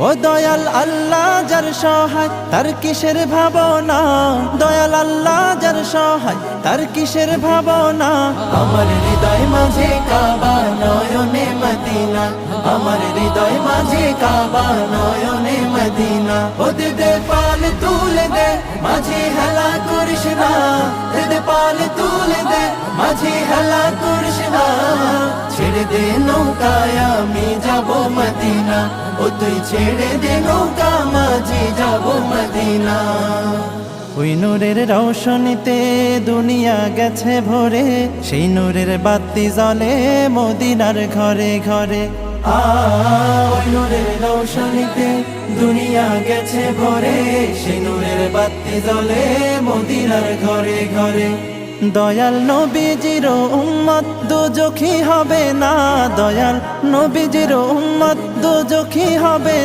ও দয়াল আল্লাহ যার সহায় তার কিসের ভাবনা, দয়াল আল্লাহ যার সহায় তার কিসের ভাবনা। আমার হৃদয় মাঝে কাবা নয়নে মদিনা, আমার হৃদয় মাঝে কাবা নয়নে মদিনা। ও দে পাল তুলে দে মাঝে হেলা করিস না, দে পাল তুলে দে মাঝে হেলা করিস না। ছেড়ে দে নৌকায় আমি যাব মদিনা, ও তুই ছেড়ে দে নৌকা মাঝি যাব মদিনা। ওই নূরের রৌশনীতে দুনিয়া গেছে ভরে, সেই নূরের বাতি জ্বলে মদিনার ঘরে ঘরে। ওই নূরের রৌশনীতে দুনিয়া গেছে ভরে, সেই নূরের বাতি জ্বলে মদিনার ঘরে ঘরে। দয়াল নবীজির উম্মত দোজখী হবে না, দয়াল নবীজির উম্মত দোজখী হবে না।